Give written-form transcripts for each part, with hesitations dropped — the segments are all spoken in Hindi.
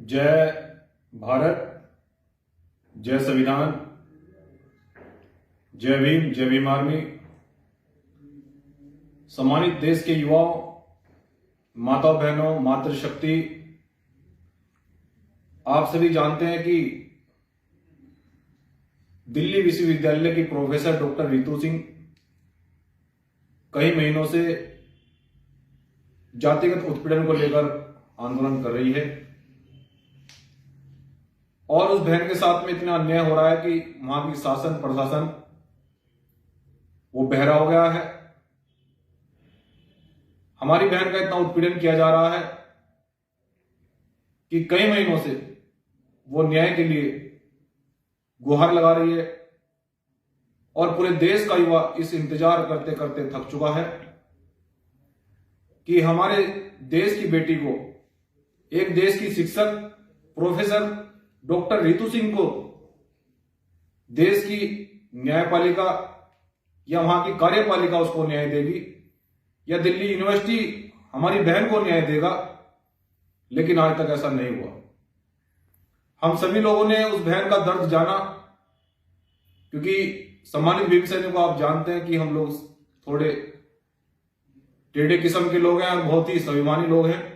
जय भारत, जय संविधान, जय भीम आर्मी। सम्मानित देश के युवाओं, माताओं बहनों, मातृशक्ति, आप सभी जानते हैं कि दिल्ली विश्वविद्यालय की प्रोफेसर डॉक्टर रितु सिंह कई महीनों से जातिगत उत्पीड़न को लेकर आंदोलन कर रही है और उस बहन के साथ में इतना अन्याय हो रहा है कि वहां की शासन प्रशासन वो बहरा हो गया है। हमारी बहन का इतना उत्पीड़न किया जा रहा है कि कई महीनों से वो न्याय के लिए गुहार लगा रही है और पूरे देश का युवा इस इंतजार करते करते थक चुका है कि हमारे देश की बेटी को, एक देश की शिक्षक प्रोफेसर डॉक्टर रितु सिंह को देश की न्यायपालिका या वहां की कार्यपालिका उसको न्याय देगी या दिल्ली यूनिवर्सिटी हमारी बहन को न्याय देगा, लेकिन आज तक ऐसा नहीं हुआ। हम सभी लोगों ने उस बहन का दर्द जाना, क्योंकि सम्मानित भीम सैनिक को आप जानते हैं कि हम लोग थोड़े टेढ़े किस्म के लोग हैं और बहुत ही स्वाभिमानी लोग हैं।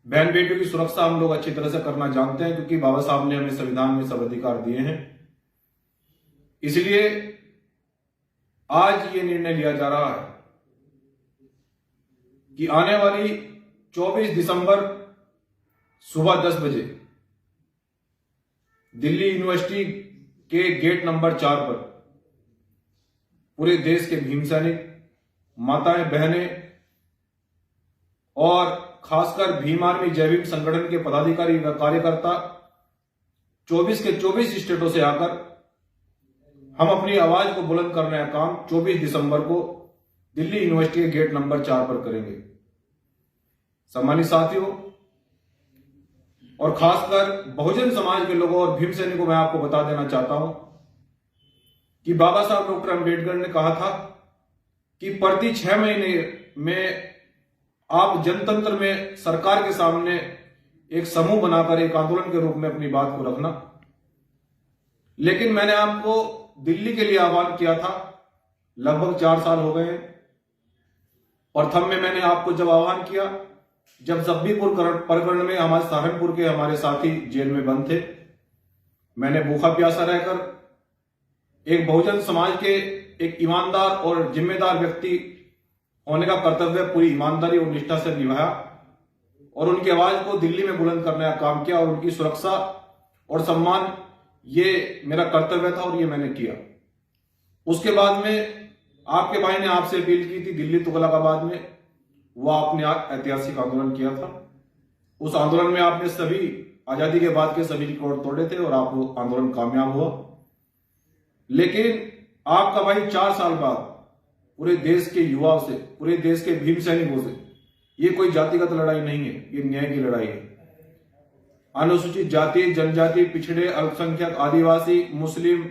बहन बेटियों की सुरक्षा हम लोग अच्छी तरह से करना जानते हैं, क्योंकि बाबा साहब ने हमें संविधान में सब अधिकार दिए हैं। इसलिए आज ये निर्णय लिया जा रहा है कि आने वाली 24 दिसंबर सुबह 10 बजे दिल्ली यूनिवर्सिटी के गेट नंबर 4 पर पूरे देश के भीम सैनिक, माताएं, बहनें और खासकर भीम आर्मी जय भीम संगठन के पदाधिकारी व कार्यकर्ता 24 के 24 स्टेटों से आकर हम अपनी आवाज को बुलंद करने का काम 24 दिसंबर को दिल्ली यूनिवर्सिटी के गेट नंबर 4 पर करेंगे। सम्मानित साथियों और खासकर बहुजन समाज के लोगों और भीम सैनिकों को मैं आपको बता देना चाहता हूं कि बाबा साहब डॉक्टर अंबेडकर ने कहा था कि प्रति 6 महीने में आप जनतंत्र में सरकार के सामने एक समूह बनाकर एक आंदोलन के रूप में अपनी बात को रखना। लेकिन मैंने आपको दिल्ली के लिए आह्वान किया था, लगभग 4 साल हो गए हैं। प्रथम में मैंने आपको जब आह्वान किया, जब जब्बीपुर प्रकरण में हमारे सहारनपुर के हमारे साथी जेल में बंद थे, मैंने भूखा प्यासा रहकर एक बहुजन समाज के एक ईमानदार और जिम्मेदार व्यक्ति होने का कर्तव्य पूरी ईमानदारी और निष्ठा से निभाया और उनकी आवाज को दिल्ली में बुलंद करने का काम किया और उनकी सुरक्षा और सम्मान, ये मेरा कर्तव्य था और ये मैंने किया। उसके बाद में आपके भाई ने आपसे अपील की थी दिल्ली तुगलकाबाद में, वह आपने ऐतिहासिक आंदोलन किया था। उस आंदोलन में आपने सभी आजादी के बाद के सभी रिकॉर्ड तोड़े थे और आप वो आंदोलन कामयाब हुआ। लेकिन आपका भाई 4 साल बाद पूरे देश के युवाओं से, पूरे देश के भीम सैनिकों से, ये कोई जातिगत लड़ाई नहीं है, ये न्याय की लड़ाई है। अनुसूचित जाति, जनजाति, पिछड़े, अल्पसंख्यक, आदिवासी, मुस्लिम,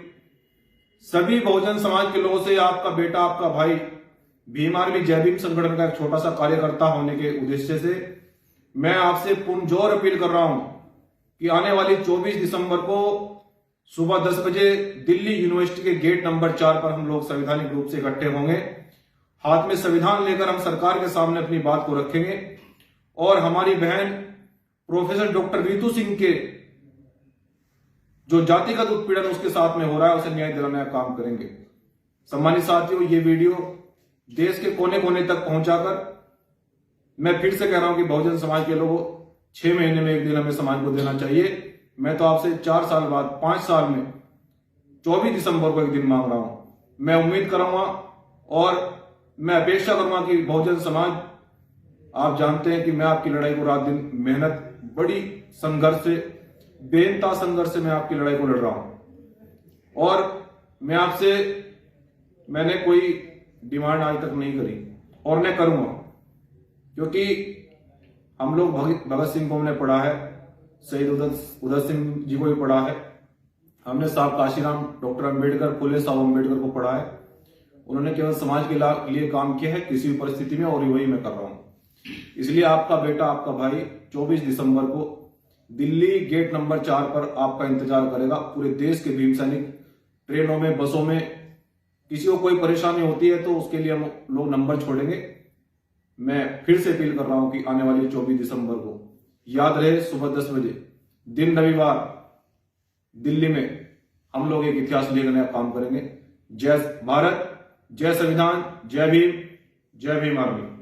सभी बहुजन समाज के लोगों से आपका बेटा, आपका भाई भीम आर्मी जय भीम संगठन का एक छोटा सा कार्यकर्ता होने के उद्देश्य से मैं आपसे पुरजोर अपील कर रहा हूं कि आने वाली 24 दिसंबर को सुबह 10 बजे दिल्ली यूनिवर्सिटी के गेट नंबर 4 पर हम लोग संवैधानिक रूप से इकट्ठे होंगे। हाथ में संविधान लेकर हम सरकार के सामने अपनी बात को रखेंगे और हमारी बहन प्रोफेसर डॉक्टर रितु सिंह के जो जातिगत उत्पीड़न उसके साथ में हो रहा है उसे न्याय दिलाने का काम करेंगे। सम्मानित साथियों, ये वीडियो देश के कोने कोने तक पहुंचाकर मैं फिर से कह रहा हूं कि बहुजन समाज के लोगों 6 महीने में एक दिन हमें समाज को देना चाहिए। मैं तो आपसे 4 साल बाद 5 साल में 24 दिसंबर को एक दिन मांग रहा हूं। मैं उम्मीद करूंगा और मैं अपेक्षा करूंगा कि बहुजन समाज, आप जानते हैं कि मैं आपकी लड़ाई को रात दिन मेहनत, बड़ी संघर्ष से, बेनता संघर्ष से मैं आपकी लड़ाई को लड़ रहा हूं और मैं आपसे, मैंने कोई डिमांड आज तक नहीं करी और मैं करूंगा, क्योंकि हम लोग भगत सिंह को हमने पढ़ा है, शहीद उधम सिंह जी को भी पढ़ा है, हमने साहब काशीराम डॉक्टर अंबेडकर, फुले साहब अंबेडकर को पढ़ा है। उन्होंने केवल समाज के लिए काम किया है किसी भी परिस्थिति में, और वही मैं कर रहा हूं। इसलिए आपका बेटा, आपका भाई 24 दिसंबर को दिल्ली गेट नंबर 4 पर आपका इंतजार करेगा। पूरे देश के भीम सैनिक ट्रेनों में, बसों में, किसी को कोई परेशानी होती है तो उसके लिए हम लोग नंबर छोड़ेंगे। मैं फिर से अपील कर रहा हूं कि आने वाली 24 दिसंबर को याद रहे, सुबह 10 बजे दिन रविवार दिल्ली में हम लोग एक इतिहास लिखने का काम करेंगे। जय भारत, जय संविधान, जय भीम, जय भीम आर्मी।